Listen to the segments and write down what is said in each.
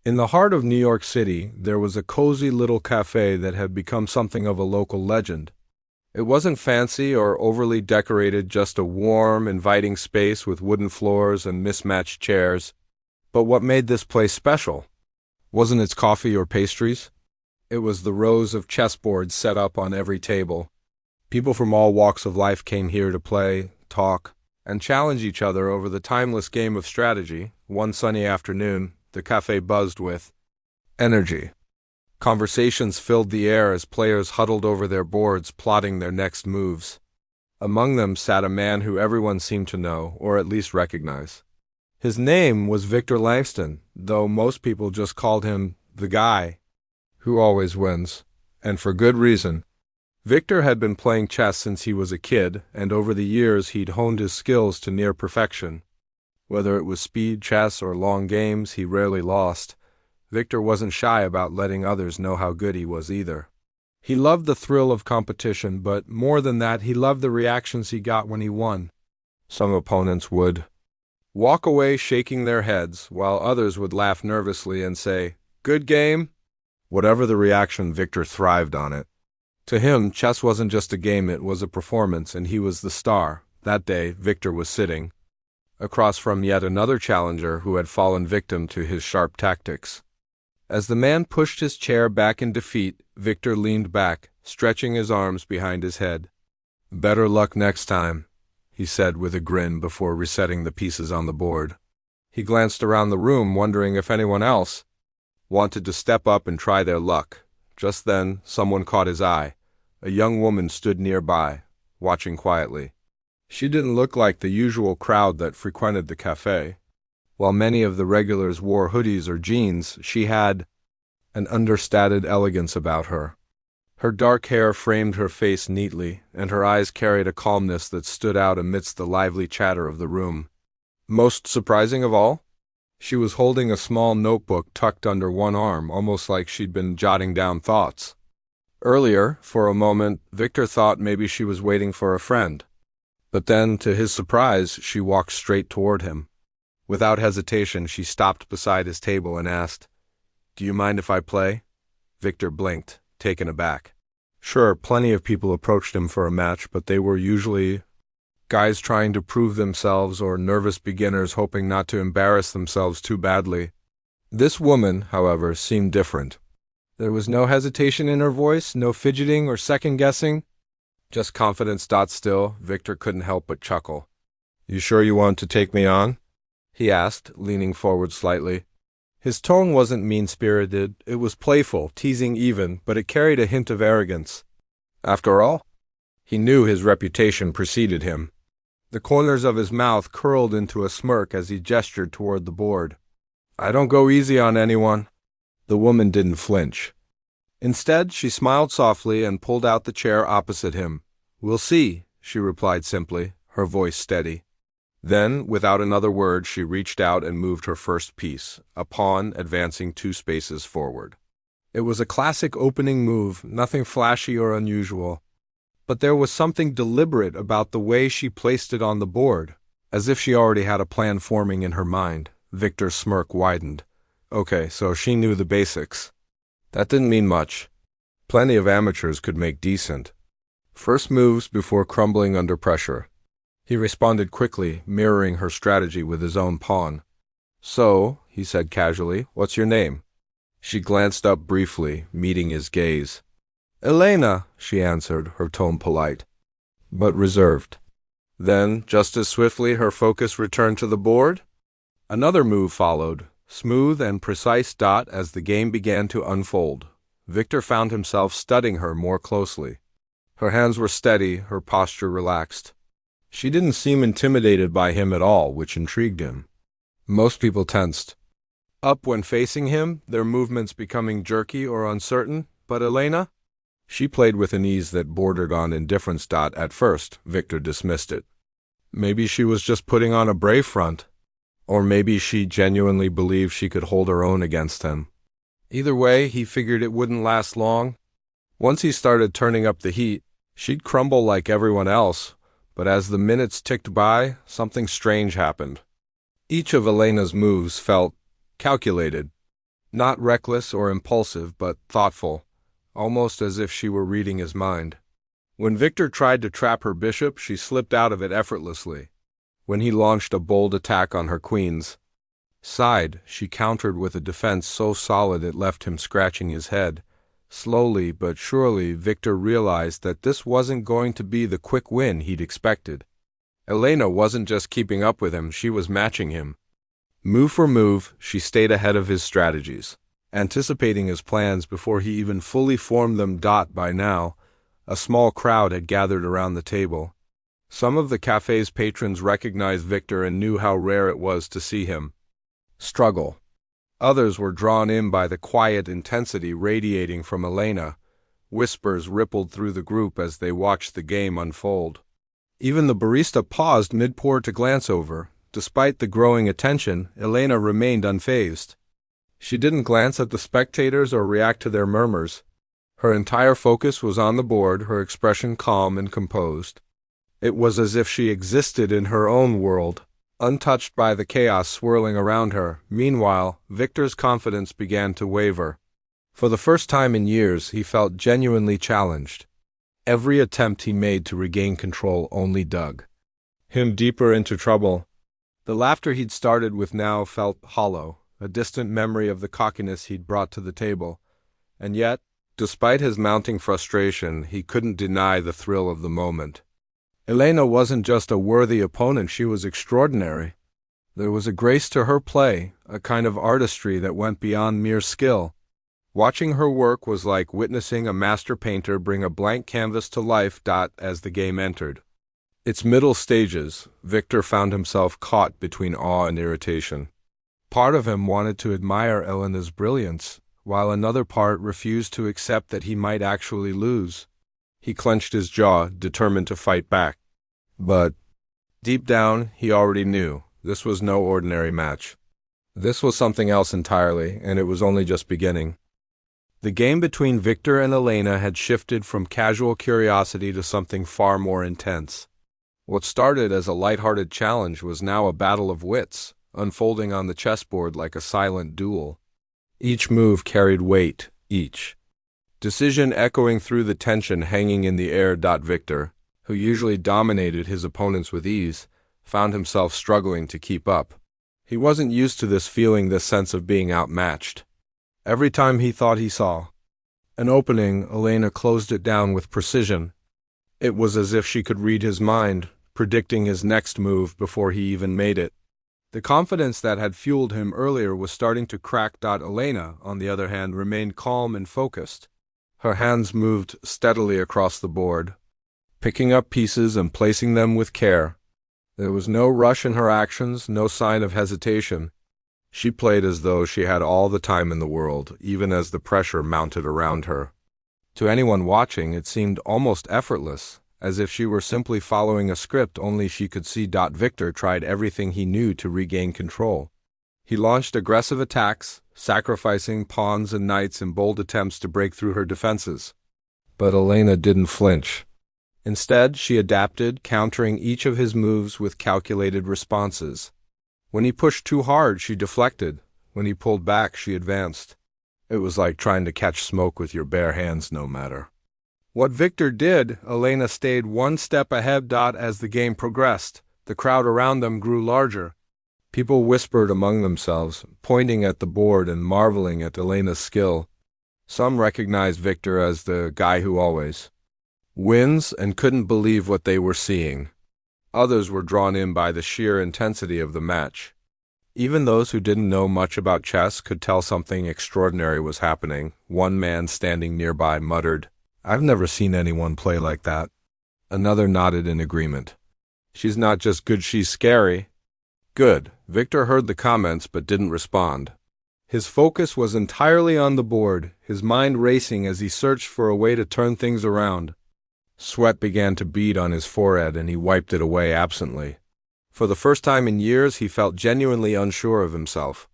In the heart of New York City, there was a cozy little cafe that had become something of a local legend. It wasn't fancy or overly decorated, just a warm, inviting space with wooden floors and mismatched chairs. But what made this place special wasn't its coffee or pastries. It was the rows of chessboards set up on every table. People from all walks of life came here to play, talk, and challenge each other over the timeless game of strategy. One sunny afternoon, the cafe buzzed with energy. Conversations filled the air as players huddled over their boards, plotting their next moves. Among them sat a man who everyone seemed to know, or at least recognize. His name was Victor Langston, though most people just called him the guy who always wins, and for good reason. Victor had been playing chess since he was a kid, and over the years he'd honed his skills to near perfection. Whether it was speed chess or long games, he rarely lost. Victor wasn't shy about letting others know how good he was either. He loved the thrill of competition, but more than that, he loved the reactions he got when he won. Some opponents would walk away shaking their heads, while others would laugh nervously and say, "Good game?" Whatever the reaction, Victor thrived on it. To him, chess wasn't just a game, it was a performance, and he was the star. That day, Victor was sitting across from yet another challenger who had fallen victim to his sharp tactics. As the man pushed his chair back in defeat, Victor leaned back, stretching his arms behind his head. "Better luck next time," he said with a grin before resetting the pieces on the board. He glanced around the room, wondering if anyone else wanted to step up and try their luck. Just then, someone caught his eye. A young woman stood nearby, watching quietly. She didn't look like the usual crowd that frequented the cafe. While many of the regulars wore hoodies or jeans, she had an understated elegance about her. Her dark hair framed her face neatly, and her eyes carried a calmness that stood out amidst the lively chatter of the room. Most surprising of all, she was holding a small notebook tucked under one arm, almost like she'd been jotting down thoughts. Earlier, for a moment, Victor thought maybe she was waiting for a friend. But then, to his surprise, she walked straight toward him. Without hesitation, she stopped beside his table and asked, "Do you mind if I play?" Victor blinked, taken aback. Sure, plenty of people approached him for a match, but they were usually guys trying to prove themselves or nervous beginners hoping not to embarrass themselves too badly. This woman, however, seemed different. There was no hesitation in her voice, no fidgeting or second-guessing. Just confidence. Still, Victor couldn't help but chuckle. "You sure you want to take me on?" he asked, leaning forward slightly. His tone wasn't mean-spirited, it was playful, teasing even, but it carried a hint of arrogance. After all, he knew his reputation preceded him. The corners of his mouth curled into a smirk as he gestured toward the board. "I don't go easy on anyone." The woman didn't flinch. Instead, she smiled softly and pulled out the chair opposite him. "We'll see," she replied simply, her voice steady. Then, without another word, she reached out and moved her first piece, a pawn advancing 2 spaces forward. It was a classic opening move, nothing flashy or unusual. But there was something deliberate about the way she placed it on the board, as if she already had a plan forming in her mind. Victor's smirk widened. Okay, so she knew the basics. That didn't mean much. Plenty of amateurs could make decent first moves before crumbling under pressure. He responded quickly, mirroring her strategy with his own pawn. "So," he said casually, "what's your name?" She glanced up briefly, meeting his gaze. "Elena," she answered, her tone polite, but reserved. Then, just as swiftly, her focus returned to the board. Another move followed, smooth and precise. As the game began to unfold, Victor found himself studying her more closely. Her hands were steady, her posture relaxed. She didn't seem intimidated by him at all, which intrigued him. Most people tensed up when facing him, their movements becoming jerky or uncertain, but Elena? She played with an ease that bordered on indifference. At first, Victor dismissed it. Maybe she was just putting on a brave front, or maybe she genuinely believed she could hold her own against him. Either way, he figured it wouldn't last long. Once he started turning up the heat, she'd crumble like everyone else. But as the minutes ticked by, something strange happened. Each of Elena's moves felt calculated, Not reckless or impulsive, but thoughtful, almost as if she were reading his mind. When Victor tried to trap her bishop, she slipped out of it effortlessly. When he launched a bold attack on her queen's side, she countered with a defense so solid it left him scratching his head. Slowly but surely, Victor realized that this wasn't going to be the quick win he'd expected. Elena wasn't just keeping up with him, she was matching him. Move for move, she stayed ahead of his strategies, anticipating his plans before he even fully formed them. By now, a small crowd had gathered around the table. Some of the cafe's patrons recognized Victor and knew how rare it was to see him struggle. Others were drawn in by the quiet intensity radiating from Elena. Whispers rippled through the group as they watched the game unfold. Even the barista paused mid-pour to glance over. Despite the growing attention, Elena remained unfazed. She didn't glance at the spectators or react to their murmurs. Her entire focus was on the board, her expression calm and composed. It was as if she existed in her own world, untouched by the chaos swirling around her. Meanwhile, Victor's confidence began to waver. For the first time in years, he felt genuinely challenged. Every attempt he made to regain control only dug him deeper into trouble. The laughter he'd started with now felt hollow, a distant memory of the cockiness he'd brought to the table. And yet, despite his mounting frustration, he couldn't deny the thrill of the moment. Elena wasn't just a worthy opponent, she was extraordinary. There was a grace to her play, a kind of artistry that went beyond mere skill. Watching her work was like witnessing a master painter bring a blank canvas to life. As the game entered its middle stages, Victor found himself caught between awe and irritation. Part of him wanted to admire Elena's brilliance, while another part refused to accept that he might actually lose. He clenched his jaw, determined to fight back. But deep down, he already knew this was no ordinary match. This was something else entirely, and it was only just beginning. The game between Victor and Elena had shifted from casual curiosity to something far more intense. What started as a light-hearted challenge was now a battle of wits, unfolding on the chessboard like a silent duel. Each move carried weight, each decision echoing through the tension hanging in the air. Victor, who usually dominated his opponents with ease, found himself struggling to keep up. He wasn't used to this feeling, this sense of being outmatched. Every time he thought he saw an opening, Elena closed it down with precision. It was as if she could read his mind, predicting his next move before he even made it. The confidence that had fueled him earlier was starting to crack. Elena, on the other hand, remained calm and focused. Her hands moved steadily across the board, picking up pieces and placing them with care. There was no rush in her actions, no sign of hesitation. She played as though she had all the time in the world, even as the pressure mounted around her. To anyone watching, it seemed almost effortless, as if she were simply following a script only she could see. Victor tried everything he knew to regain control. He launched aggressive attacks, sacrificing pawns and knights in bold attempts to break through her defenses. But Elena didn't flinch. Instead, she adapted, countering each of his moves with calculated responses. When he pushed too hard, she deflected. When he pulled back, she advanced. It was like trying to catch smoke with your bare hands, no matter what Victor did. Elena stayed one step ahead. As the game progressed, the crowd around them grew larger. People whispered among themselves, pointing at the board and marveling at Elena's skill. Some recognized Victor as the guy who always wins and couldn't believe what they were seeing. Others were drawn in by the sheer intensity of the match. Even those who didn't know much about chess could tell something extraordinary was happening. One man standing nearby muttered, "I've never seen anyone play like that." Another nodded in agreement. "She's not just good, she's scary." Good. Victor heard the comments but didn't respond. His focus was entirely on the board, his mind racing as he searched for a way to turn things around. Sweat began to bead on his forehead and he wiped it away absently. For the first time in years, he felt genuinely unsure of himself.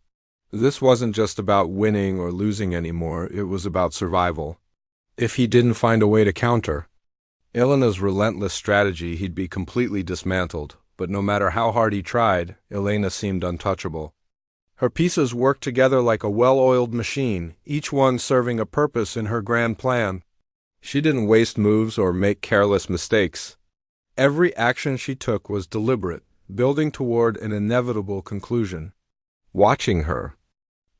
This wasn't just about winning or losing anymore, it was about survival. If he didn't find a way to counter Elena's relentless strategy, he'd be completely dismantled. But no matter how hard he tried, Elena seemed untouchable. Her pieces worked together like a well-oiled machine, each one serving a purpose in her grand plan. She didn't waste moves or make careless mistakes. Every action she took was deliberate, building toward an inevitable conclusion. Watching her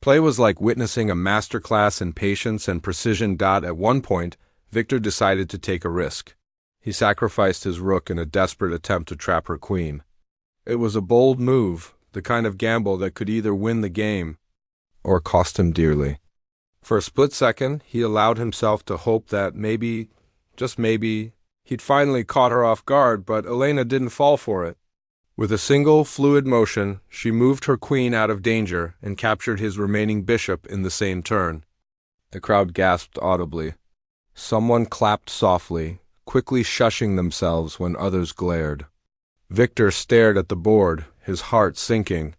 play was like witnessing a masterclass in patience and precision. At one point, Victor decided to take a risk. He sacrificed his rook in a desperate attempt to trap her queen. It was a bold move, the kind of gamble that could either win the game or cost him dearly. For a split second, he allowed himself to hope that maybe, just maybe, he'd finally caught her off guard, but Elena didn't fall for it. With a single, fluid motion, she moved her queen out of danger and captured his remaining bishop in the same turn. The crowd gasped audibly. Someone clapped softly, quickly shushing themselves when others glared. Victor stared at the board, his heart sinking.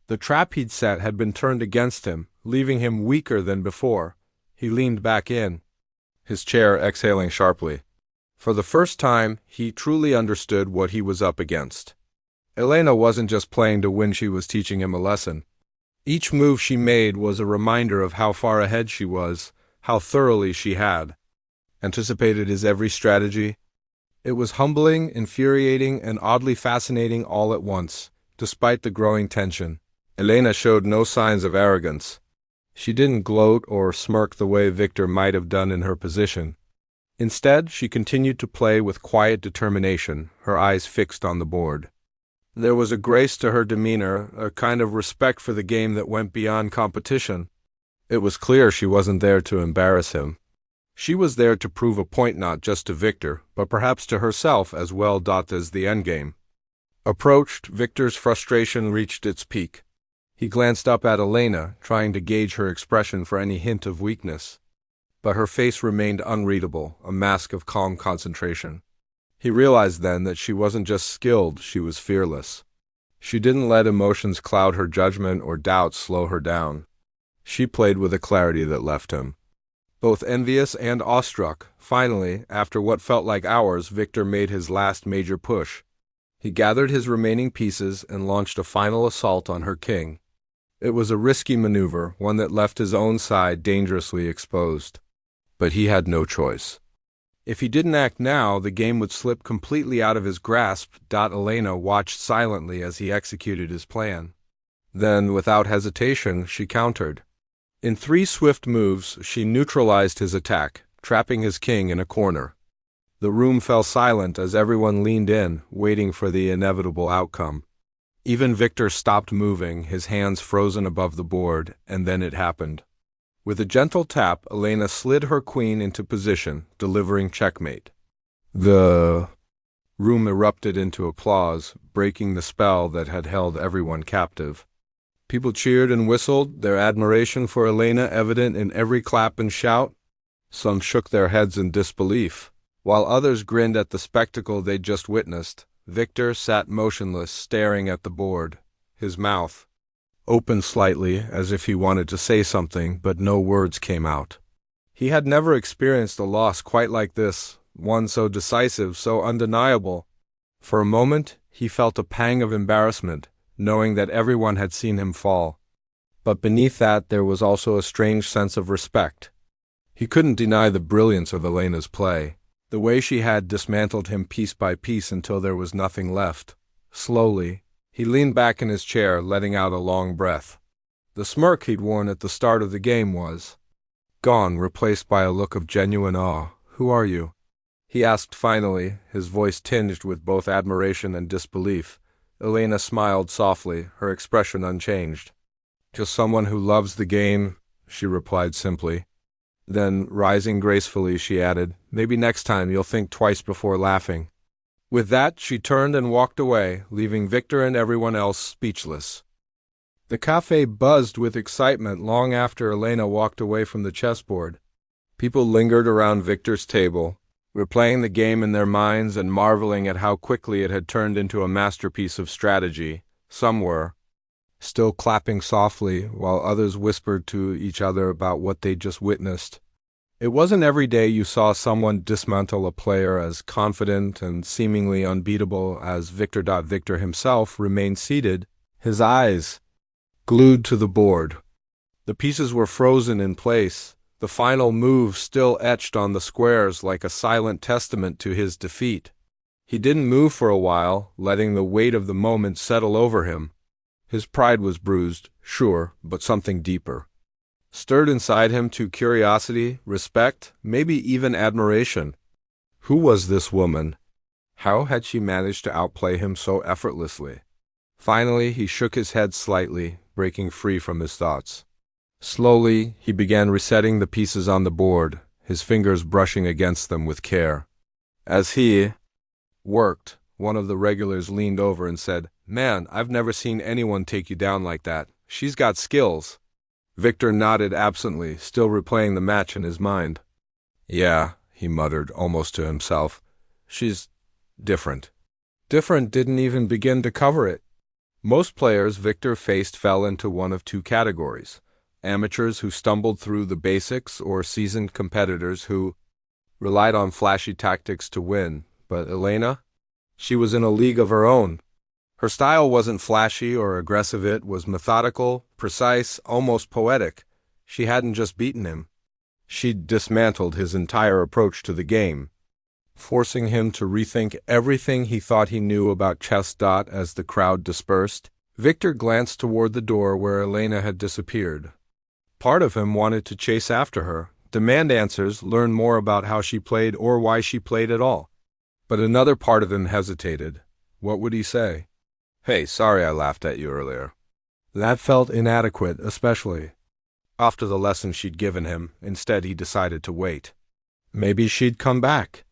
The trap he'd set had been turned against him, leaving him weaker than before. He leaned back in, his chair exhaling sharply. For the first time, he truly understood what he was up against. Elena wasn't just playing to win, she was teaching him a lesson. Each move she made was a reminder of how far ahead she was, how thoroughly she had anticipated his every strategy. It was humbling, infuriating, and oddly fascinating all at once, despite the growing tension. Elena showed no signs of arrogance. She didn't gloat or smirk the way Victor might have done in her position. Instead, she continued to play with quiet determination, her eyes fixed on the board. There was a grace to her demeanor, a kind of respect for the game that went beyond competition. It was clear she wasn't there to embarrass him. She was there to prove a point not just to Victor, but perhaps to herself as well. As the endgame approached, Victor's frustration reached its peak. He glanced up at Elena, trying to gauge her expression for any hint of weakness. But her face remained unreadable, a mask of calm concentration. He realized then that she wasn't just skilled, she was fearless. She didn't let emotions cloud her judgment or doubts slow her down. She played with a clarity that left him both envious and awestruck. Finally, after what felt like hours, Victor made his last major push. He gathered his remaining pieces and launched a final assault on her king. It was a risky maneuver, one that left his own side dangerously exposed. But he had no choice. If he didn't act now, the game would slip completely out of his grasp. Elena watched silently as he executed his plan. Then, without hesitation, she countered. In 3 swift moves, she neutralized his attack, trapping his king in a corner. The room fell silent as everyone leaned in, waiting for the inevitable outcome. Even Victor stopped moving, his hands frozen above the board, and then it happened. With a gentle tap, Elena slid her queen into position, delivering checkmate. The room erupted into applause, breaking the spell that had held everyone captive. People cheered and whistled, their admiration for Elena evident in every clap and shout. Some shook their heads in disbelief, while others grinned at the spectacle they'd just witnessed. Victor sat motionless, staring at the board, his mouth open slightly as if he wanted to say something, but no words came out. He had never experienced a loss quite like this, one so decisive, so undeniable. For a moment, he felt a pang of embarrassment, knowing that everyone had seen him fall. But beneath that, there was also a strange sense of respect. He couldn't deny the brilliance of Elena's play, the way she had dismantled him piece by piece until there was nothing left. Slowly, he leaned back in his chair, letting out a long breath. The smirk he'd worn at the start of the game was gone, replaced by a look of genuine awe. "Who are you?" he asked finally, his voice tinged with both admiration and disbelief. Elena smiled softly, her expression unchanged. "Just someone who loves the game," she replied simply. Then, rising gracefully, she added, "Maybe next time you'll think twice before laughing." With that, she turned and walked away, leaving Victor and everyone else speechless. The cafe buzzed with excitement long after Elena walked away from the chessboard. People lingered around Victor's table, replaying the game in their minds and marveling at how quickly it had turned into a masterpiece of strategy. Some were still clapping softly, while others whispered to each other about what they'd just witnessed. It wasn't every day you saw someone dismantle a player as confident and seemingly unbeatable as Victor. Victor himself remained seated, his eyes glued to the board. The pieces were frozen in place, the final move still etched on the squares like a silent testament to his defeat. He didn't move for a while, letting the weight of the moment settle over him. His pride was bruised, sure, but something deeper stirred inside him to curiosity, respect, maybe even admiration. Who was this woman? How had she managed to outplay him so effortlessly? Finally, he shook his head slightly, breaking free from his thoughts. Slowly, he began resetting the pieces on the board, his fingers brushing against them with care. As he worked, one of the regulars leaned over and said, "Man, I've never seen anyone take you down like that. She's got skills." Victor nodded absently, still replaying the match in his mind. "Yeah," he muttered, almost to himself. "She's different." Different didn't even begin to cover it. Most players Victor faced fell into one of two categories: amateurs who stumbled through the basics, or seasoned competitors who relied on flashy tactics to win. But Elena? She was in a league of her own. Her style wasn't flashy or aggressive, it was methodical, precise, almost poetic. She hadn't just beaten him. She'd dismantled his entire approach to the game, forcing him to rethink everything he thought he knew about chess. As the crowd dispersed, Victor glanced toward the door where Elena had disappeared. Part of him wanted to chase after her, demand answers, learn more about how she played or why she played at all. But another part of him hesitated. What would he say? "Hey, sorry I laughed at you earlier." That felt inadequate, especially after the lesson she'd given him. Instead, he decided to wait. Maybe she'd come back.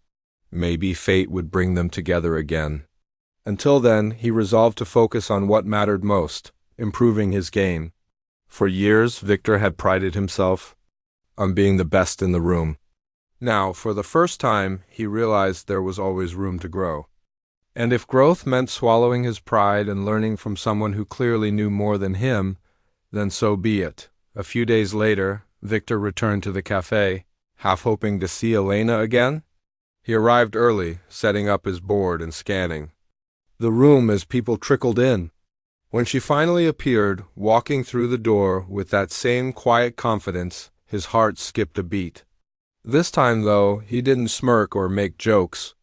Maybe fate would bring them together again. Until then, he resolved to focus on what mattered most: improving his game. For years, Victor had prided himself on being the best in the room. Now, for the first time, he realized there was always room to grow. And if growth meant swallowing his pride and learning from someone who clearly knew more than him, then so be it. A few days later, Victor returned to the cafe, half hoping to see Elena again. He arrived early, setting up his board and scanning the room as people trickled in. When she finally appeared, walking through the door with that same quiet confidence, his heart skipped a beat. This time, though, he didn't smirk or make jokes.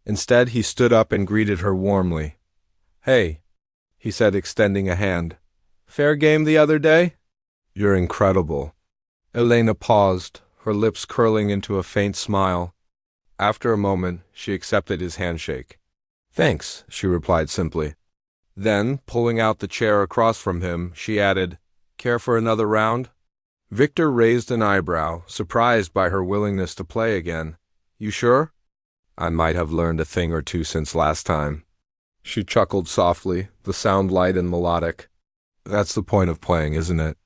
Instead, he stood up and greeted her warmly. "Hey," he said, extending a hand. "Fair game the other day?" "You're incredible." Elena paused, her lips curling into a faint smile. After a moment, she accepted his handshake. "Thanks," she replied simply. Then, pulling out the chair across from him, she added, "Care for another round?" Victor raised an eyebrow, surprised by her willingness to play again. "You sure?" "I might have learned a thing or two since last time." She chuckled softly, the sound light and melodic. "That's the point of playing, isn't it?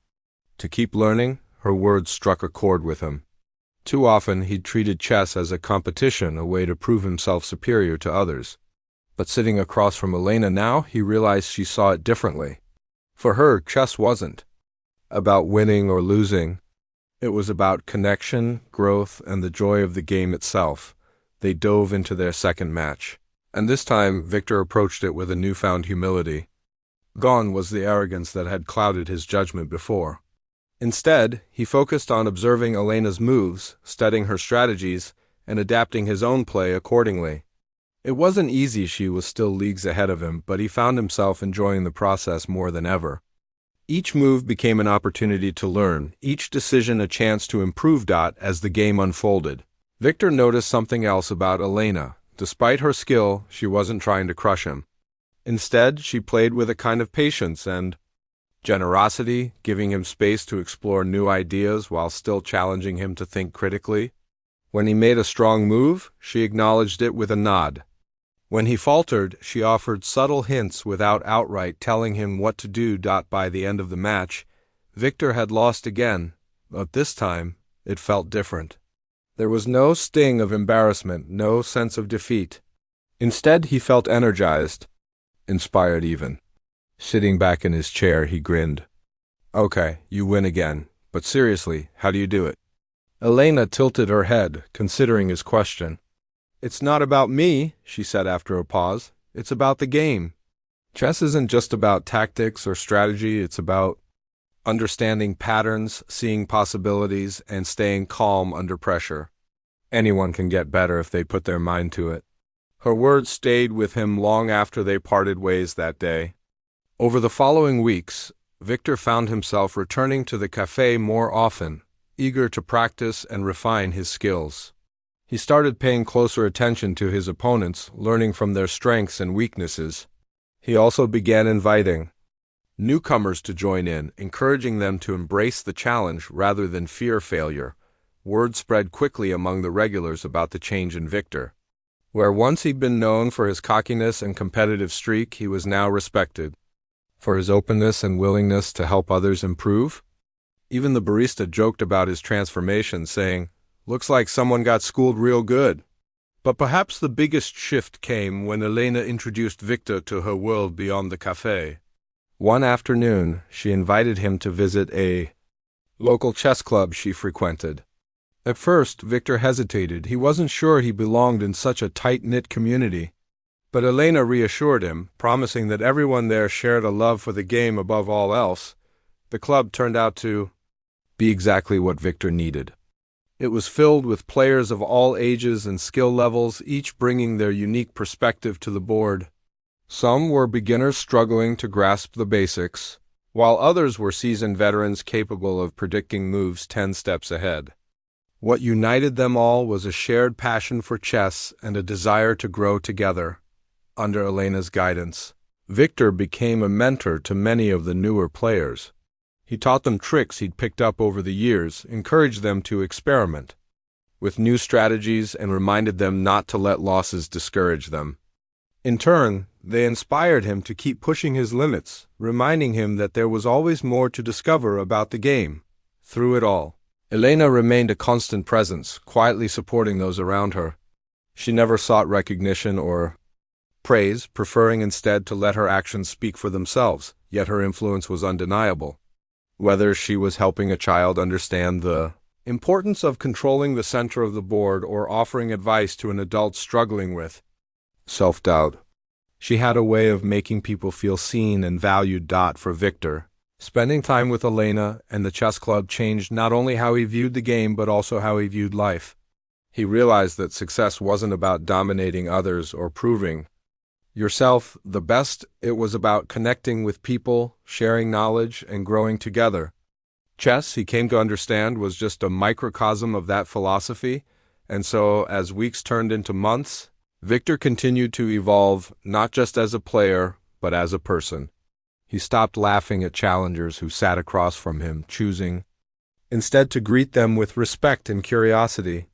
To keep learning." Her words struck a chord with him. Too often he'd treated chess as a competition, a way to prove himself superior to others. But sitting across from Elena now, he realized she saw it differently. For her, chess wasn't about winning or losing. It was about connection, growth, and the joy of the game itself. They dove into their second match. And this time, Victor approached it with a newfound humility. Gone was the arrogance that had clouded his judgment before. Instead, he focused on observing Elena's moves, studying her strategies, and adapting his own play accordingly. It wasn't easy, she was still leagues ahead of him, but he found himself enjoying the process more than ever. Each move became an opportunity to learn, each decision a chance to improve. As the game unfolded, Victor noticed something else about Elena. Despite her skill, she wasn't trying to crush him. Instead, she played with a kind of patience and generosity, giving him space to explore new ideas while still challenging him to think critically. When he made a strong move, she acknowledged it with a nod. When he faltered, she offered subtle hints without outright telling him what to do. By the end of the match, Victor had lost again, but this time it felt different. There was no sting of embarrassment, no sense of defeat. Instead, he felt energized, inspired even. Sitting back in his chair, he grinned. "Okay, you win again, but seriously, how do you do it?" Elena tilted her head, considering his question. "It's not about me," she said after a pause. "It's about the game. Chess isn't just about tactics or strategy, it's about understanding patterns, seeing possibilities, and staying calm under pressure. Anyone can get better if they put their mind to it. Her words stayed with him long after they parted ways that day. Over the following weeks, Victor found himself returning to the cafe more often, eager to practice and refine his skills. He started paying closer attention to his opponents, learning from their strengths and weaknesses. He also began inviting newcomers to join in, encouraging them to embrace the challenge rather than fear failure. Word spread quickly among the regulars about the change in Victor. Where once he'd been known for his cockiness and competitive streak, he was now respected for his openness and willingness to help others improve. Even the barista joked about his transformation, saying, "Looks like someone got schooled real good." But perhaps the biggest shift came when Elena introduced Victor to her world beyond the cafe. One afternoon, she invited him to visit a local chess club she frequented. At first, Victor hesitated. He wasn't sure he belonged in such a tight-knit community. But Elena reassured him, promising that everyone there shared a love for the game above all else. The club turned out to be exactly what Victor needed. It was filled with players of all ages and skill levels, each bringing their unique perspective to the board. Some were beginners struggling to grasp the basics, while others were seasoned veterans capable of predicting moves 10 steps ahead. What united them all was a shared passion for chess and a desire to grow together. Under Elena's guidance, Victor became a mentor to many of the newer players. He taught them tricks he'd picked up over the years, encouraged them to experiment with new strategies, and reminded them not to let losses discourage them. In turn, they inspired him to keep pushing his limits, reminding him that there was always more to discover about the game. Through it all, Elena remained a constant presence, quietly supporting those around her. She never sought recognition or praise, preferring instead to let her actions speak for themselves, yet her influence was undeniable. Whether she was helping a child understand the importance of controlling the center of the board or offering advice to an adult struggling with self-doubt, she had a way of making people feel seen and valued. For Victor, spending time with Elena and the chess club changed not only how he viewed the game but also how he viewed life. He realized that success wasn't about dominating others or proving yourself the best. It was about connecting with people, sharing knowledge, and growing together. Chess, he came to understand, was just a microcosm of that philosophy, and so as weeks turned into months, Victor continued to evolve, not just as a player, but as a person. He stopped laughing at challengers who sat across from him, choosing instead to greet them with respect and curiosity.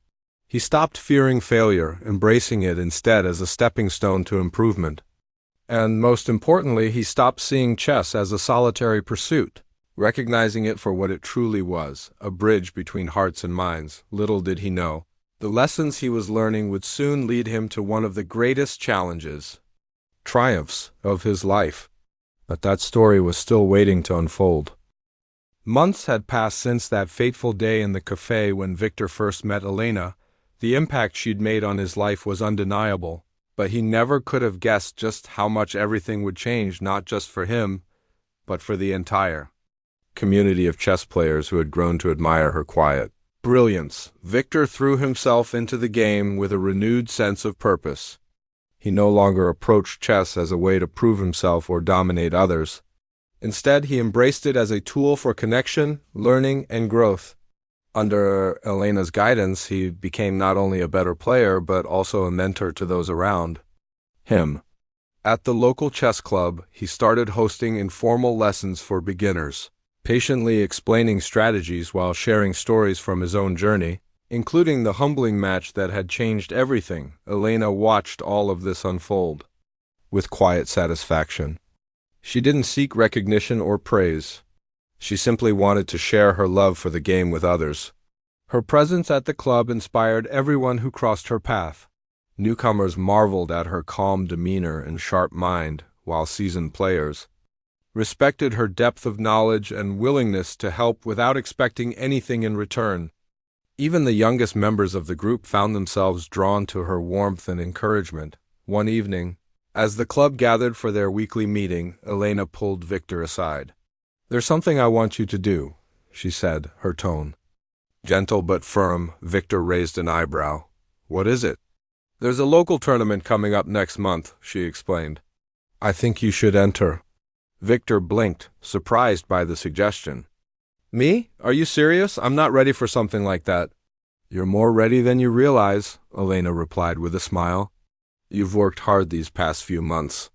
He stopped fearing failure, embracing it instead as a stepping stone to improvement. And most importantly, he stopped seeing chess as a solitary pursuit, recognizing it for what it truly was, a bridge between hearts and minds. Little did he know, the lessons he was learning would soon lead him to one of the greatest triumphs of his life. But that story was still waiting to unfold. Months had passed since that fateful day in the cafe when Victor first met Elena. The impact she'd made on his life was undeniable, but he never could have guessed just how much everything would change, not just for him, but for the entire community of chess players who had grown to admire her quiet brilliance. Victor threw himself into the game with a renewed sense of purpose. He no longer approached chess as a way to prove himself or dominate others. Instead, he embraced it as a tool for connection, learning, and growth. Under Elena's guidance, he became not only a better player, but also a mentor to those around him. At the local chess club, he started hosting informal lessons for beginners, patiently explaining strategies while sharing stories from his own journey, including the humbling match that had changed everything. Elena watched all of this unfold with quiet satisfaction. She didn't seek recognition or praise. She simply wanted to share her love for the game with others. Her presence at the club inspired everyone who crossed her path. Newcomers marveled at her calm demeanor and sharp mind, while seasoned players respected her depth of knowledge and willingness to help without expecting anything in return. Even the youngest members of the group found themselves drawn to her warmth and encouragement. One evening, as the club gathered for their weekly meeting, Elena pulled Victor aside. "There's something I want you to do," she said, her tone gentle but firm. Victor raised an eyebrow. "What is it?" "There's a local tournament coming up next month," she explained. "I think you should enter." Victor blinked, surprised by the suggestion. "Me? Are you serious? I'm not ready for something like that." "You're more ready than you realize," Elena replied with a smile. "You've worked hard these past few months.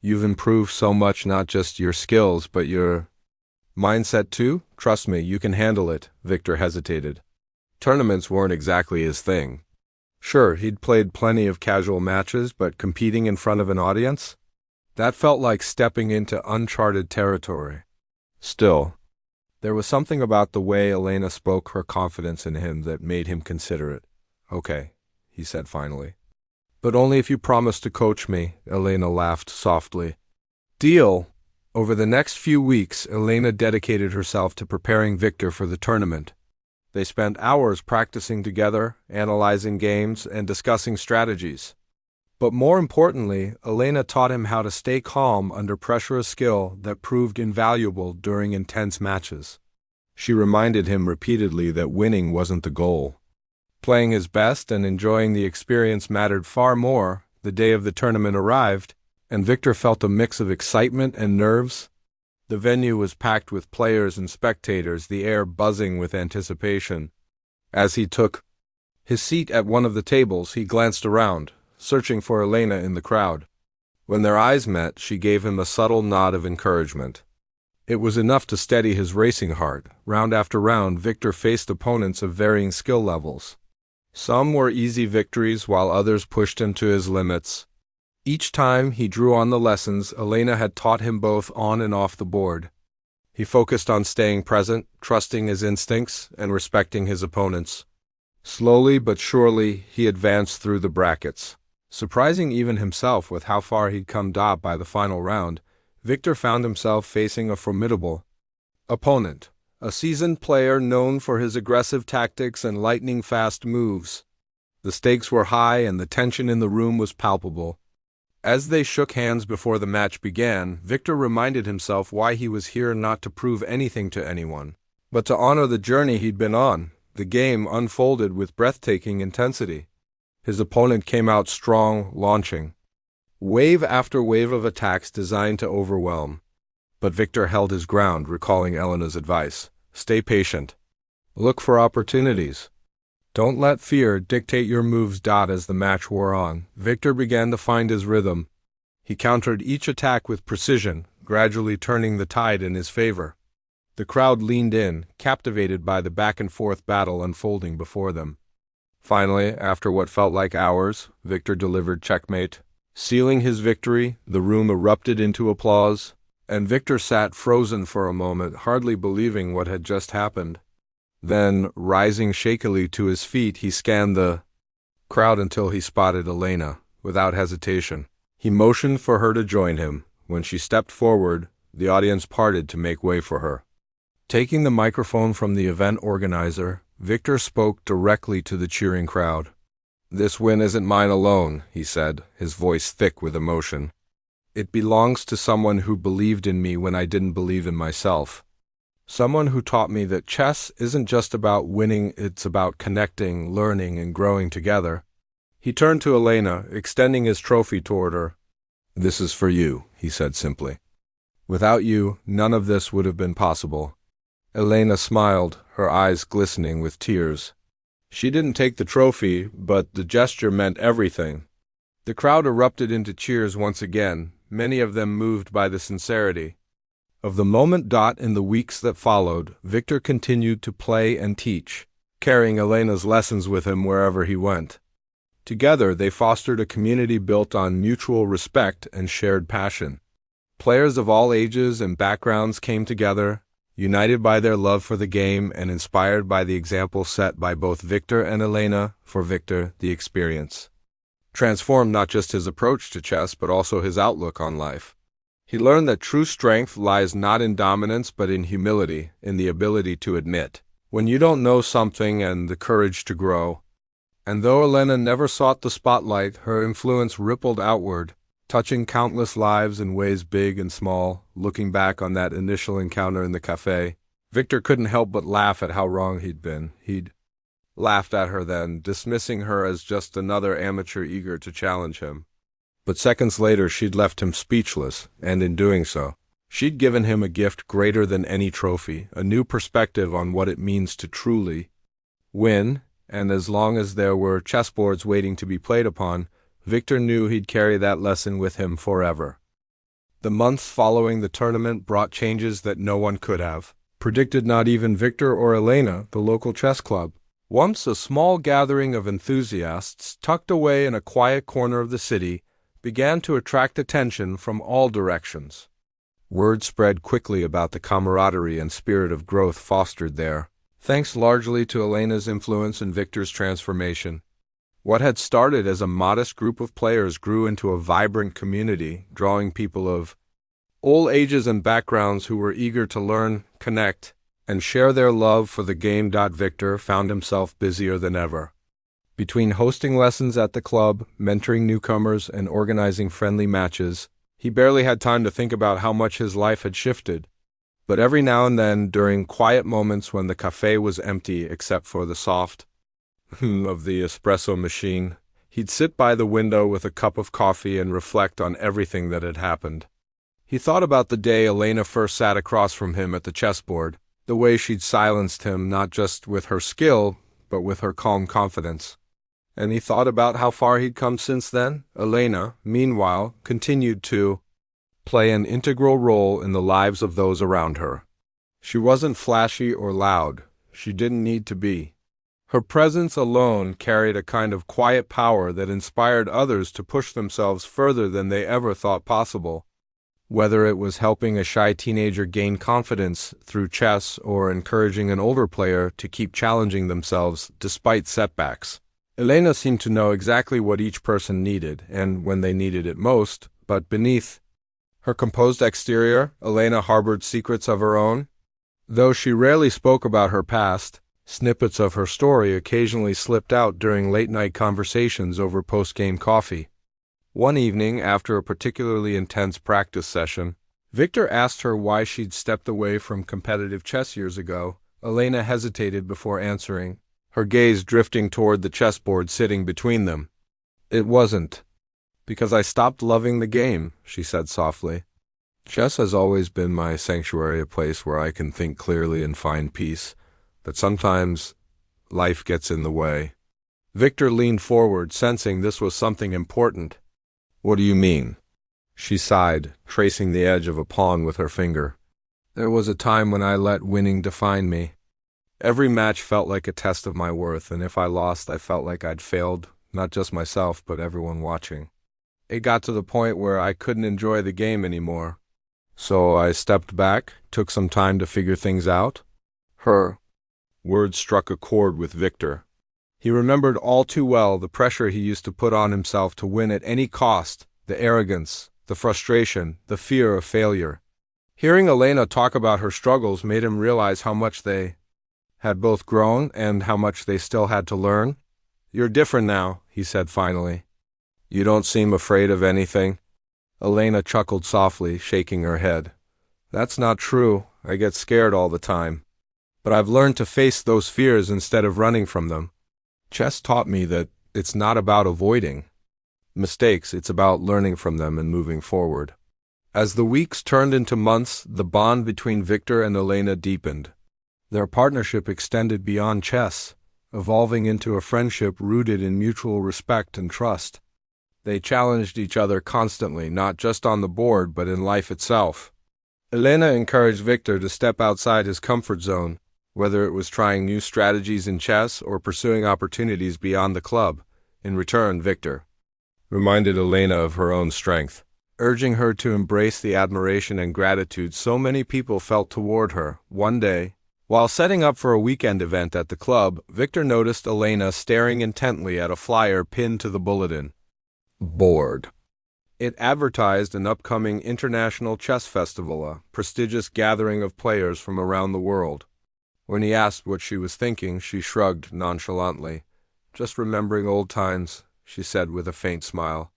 You've improved so much, not just your skills, but your mindset too. Trust me, you can handle it." Victor hesitated. Tournaments weren't exactly his thing. Sure, he'd played plenty of casual matches, but competing in front of an audience? That felt like stepping into uncharted territory. Still, there was something about the way Elena spoke her confidence in him that made him consider it. "Okay," he said finally. "But only if you promise to coach me," Elena laughed softly. "Deal." Over the next few weeks, Elena dedicated herself to preparing Victor for the tournament. They spent hours practicing together, analyzing games, and discussing strategies. But more importantly, Elena taught him how to stay calm under pressure, a skill that proved invaluable during intense matches. She reminded him repeatedly that winning wasn't the goal. Playing his best and enjoying the experience mattered far more. The day of the tournament arrived, and Victor felt a mix of excitement and nerves. The venue was packed with players and spectators, the air buzzing with anticipation. As he took his seat at one of the tables, he glanced around, searching for Elena in the crowd. When their eyes met, she gave him a subtle nod of encouragement. It was enough to steady his racing heart. Round after round, Victor faced opponents of varying skill levels. Some were easy victories, while others pushed him to his limits. Each time he drew on the lessons Elena had taught him both on and off the board. He focused on staying present, trusting his instincts, and respecting his opponents. Slowly but surely, he advanced through the brackets. Surprising even himself with how far he'd come. By the final round, Victor found himself facing a formidable opponent, a seasoned player known for his aggressive tactics and lightning-fast moves. The stakes were high and the tension in the room was palpable. As they shook hands before the match began, Victor reminded himself why he was here: not to prove anything to anyone, but to honor the journey he'd been on. The game unfolded with breathtaking intensity. His opponent came out strong, launching wave after wave of attacks designed to overwhelm. But Victor held his ground, recalling Elena's advice: stay patient. Look for opportunities. Don't let fear dictate your moves. As the match wore on, Victor began to find his rhythm. He countered each attack with precision, gradually turning the tide in his favor. The crowd leaned in, captivated by the back-and-forth battle unfolding before them. Finally, after what felt like hours, Victor delivered checkmate. Sealing his victory, the room erupted into applause, and Victor sat frozen for a moment, hardly believing what had just happened. Then, rising shakily to his feet, he scanned the crowd until he spotted Elena. Without hesitation, he motioned for her to join him. When she stepped forward, the audience parted to make way for her. Taking the microphone from the event organizer, Victor spoke directly to the cheering crowd. "This win isn't mine alone," he said, his voice thick with emotion. "It belongs to someone who believed in me when I didn't believe in myself. Someone who taught me that chess isn't just about winning, it's about connecting, learning, and growing together." He turned to Elena, extending his trophy toward her. "This is for you," he said simply. "Without you, none of this would have been possible." Elena smiled, her eyes glistening with tears. She didn't take the trophy, but the gesture meant everything. The crowd erupted into cheers once again, many of them moved by the sincerity of the moment. In the weeks that followed, Victor continued to play and teach, carrying Elena's lessons with him wherever he went. Together, they fostered a community built on mutual respect and shared passion. Players of all ages and backgrounds came together, united by their love for the game and inspired by the example set by both Victor and Elena. For Victor, the experience transformed not just his approach to chess, but also his outlook on life. He learned that true strength lies not in dominance, but in humility, in the ability to admit when you don't know something and the courage to grow. And though Elena never sought the spotlight, her influence rippled outward. touching countless lives in ways big and small. Looking back on that initial encounter in the cafe, Victor couldn't help but laugh at how wrong he'd been. He'd laughed at her then, dismissing her as just another amateur eager to challenge him. But seconds later, she'd left him speechless, and in doing so, she'd given him a gift greater than any trophy, a new perspective on what it means to truly win, and as long as there were chessboards waiting to be played upon, Victor knew he'd carry that lesson with him forever. The months following the tournament brought changes that no one could have predicted, not even Victor or Elena, the local chess club. Once a small gathering of enthusiasts, tucked away in a quiet corner of the city, began to attract attention from all directions. Word spread quickly about the camaraderie and spirit of growth fostered there, thanks largely to Elena's influence and Victor's transformation. What had started as a modest group of players grew into a vibrant community, drawing people of all ages and backgrounds who were eager to learn, connect, and share their love for the game. Victor found himself busier than ever. Between hosting lessons at the club, mentoring newcomers, and organizing friendly matches, he barely had time to think about how much his life had shifted. But every now and then, during quiet moments when the cafe was empty except for the soft of the espresso machine, he'd sit by the window with a cup of coffee and reflect on everything that had happened. He thought about the day Elena first sat across from him at the chessboard, the way she'd silenced him not just with her skill, but with her calm confidence. And he thought about how far he'd come since then. Elena, meanwhile, continued to play an integral role in the lives of those around her. She wasn't flashy or loud. She didn't need to be. Her presence alone carried a kind of quiet power that inspired others to push themselves further than they ever thought possible. Whether it was helping a shy teenager gain confidence through chess or encouraging an older player to keep challenging themselves despite setbacks, Elena seemed to know exactly what each person needed and when they needed it most. But beneath her composed exterior, Elena harbored secrets of her own. Though she rarely spoke about her past, snippets of her story occasionally slipped out during late-night conversations over post-game coffee. One evening, after a particularly intense practice session, Victor asked her why she'd stepped away from competitive chess years ago. Elena hesitated before answering, her gaze drifting toward the chessboard sitting between them. "It wasn't because I stopped loving the game," she said softly. "Chess has always been my sanctuary, a place where I can think clearly and find peace, but sometimes life gets in the way." Victor leaned forward, sensing this was something important. "What do you mean?" She sighed, tracing the edge of a pawn with her finger. "There was a time when I let winning define me. Every match felt like a test of my worth, and if I lost, I felt like I'd failed, not just myself, but everyone watching. It got to the point where I couldn't enjoy the game anymore. So I stepped back, took some time to figure things out." Her words struck a chord with Victor. He remembered all too well the pressure he used to put on himself to win at any cost, the arrogance, the frustration, the fear of failure. Hearing Elena talk about her struggles made him realize how much they had both grown and how much they still had to learn. "You're different now," he said finally. "You don't seem afraid of anything." Elena chuckled softly, shaking her head. "That's not true. I get scared all the time. But I've learned to face those fears instead of running from them. Chess taught me that it's not about avoiding mistakes, it's about learning from them and moving forward." As the weeks turned into months, the bond between Victor and Elena deepened. Their partnership extended beyond chess, evolving into a friendship rooted in mutual respect and trust. They challenged each other constantly, not just on the board, but in life itself. Elena encouraged Victor to step outside his comfort zone, whether it was trying new strategies in chess or pursuing opportunities beyond the club. In return, Victor reminded Elena of her own strength, urging her to embrace the admiration and gratitude so many people felt toward her. One day, while setting up for a weekend event at the club, Victor noticed Elena staring intently at a flyer pinned to the bulletin board. It advertised an upcoming international chess festival, a prestigious gathering of players from around the world. When he asked what she was thinking, she shrugged nonchalantly. "Just remembering old times," she said with a faint smile.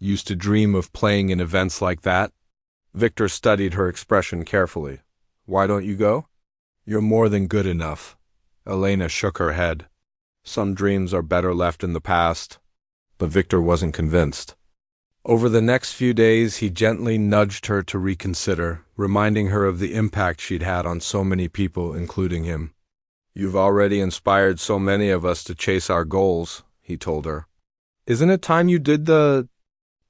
used to dream of playing in events like that. Victor studied her expression carefully. Why don't you go? You're more than good enough. Elena shook her head. Some dreams are better left in the past. But Victor wasn't convinced. Over the next few days, he gently nudged her to reconsider, reminding her of the impact she'd had on so many people, including him. You've already inspired so many of us to chase our goals, he told her. Isn't it time you did the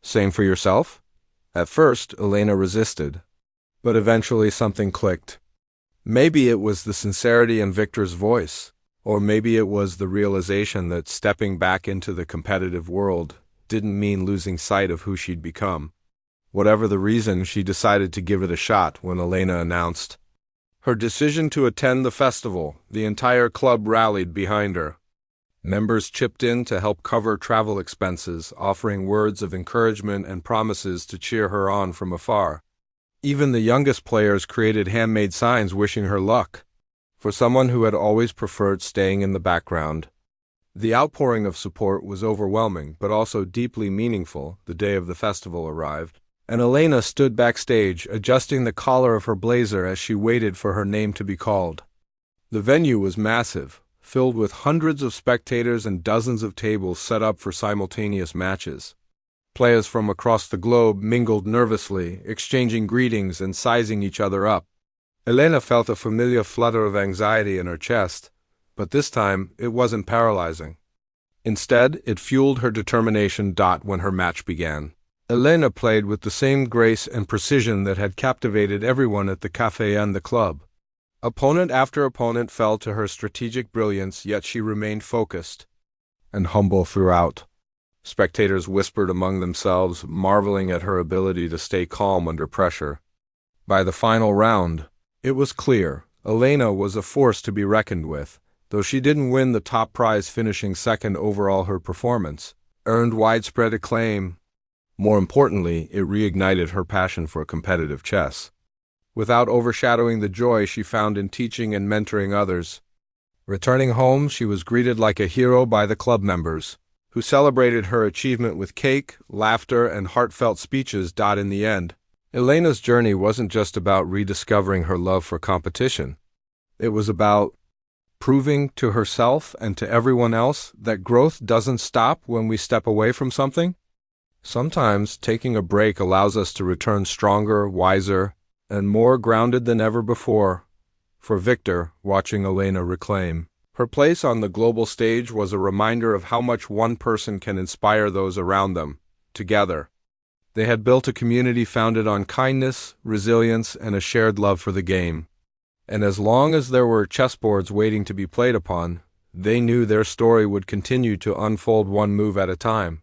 same for yourself? At first, Elena resisted, but eventually something clicked. Maybe it was the sincerity in Victor's voice, or maybe it was the realization that stepping back into the competitive world didn't mean losing sight of who she'd become. Whatever the reason, she decided to give it a shot when Elena announced her decision to attend the festival. The entire club rallied behind her. Members chipped in to help cover travel expenses, offering words of encouragement and promises to cheer her on from afar. Even the youngest players created handmade signs wishing her luck. For someone who had always preferred staying in the background, the outpouring of support was overwhelming, but also deeply meaningful. The day of the festival arrived, and Elena stood backstage, adjusting the collar of her blazer as she waited for her name to be called. The venue was massive, filled with hundreds of spectators and dozens of tables set up for simultaneous matches. Players from across the globe mingled nervously, exchanging greetings and sizing each other up. Elena felt a familiar flutter of anxiety in her chest, but this time it wasn't paralyzing. Instead, it fueled her determination. When her match began, Elena played with the same grace and precision that had captivated everyone at the café and the club. Opponent after opponent fell to her strategic brilliance, yet she remained focused and humble throughout. Spectators whispered among themselves, marveling at her ability to stay calm under pressure. By the final round, it was clear Elena was a force to be reckoned with. Though she didn't win the top prize, finishing second overall, her performance earned widespread acclaim. More importantly, it reignited her passion for competitive chess, without overshadowing the joy she found in teaching and mentoring others. Returning home, she was greeted like a hero by the club members, who celebrated her achievement with cake, laughter, and heartfelt speeches. In the end, Elena's journey wasn't just about rediscovering her love for competition. It was about proving to herself and to everyone else that growth doesn't stop when we step away from something. Sometimes taking a break allows us to return stronger, wiser, and more grounded than ever before. For Victor, watching Elena reclaim her place on the global stage was a reminder of how much one person can inspire those around them. Together, they had built a community founded on kindness, resilience, and a shared love for the game. And as long as there were chessboards waiting to be played upon, they knew their story would continue to unfold one move at a time.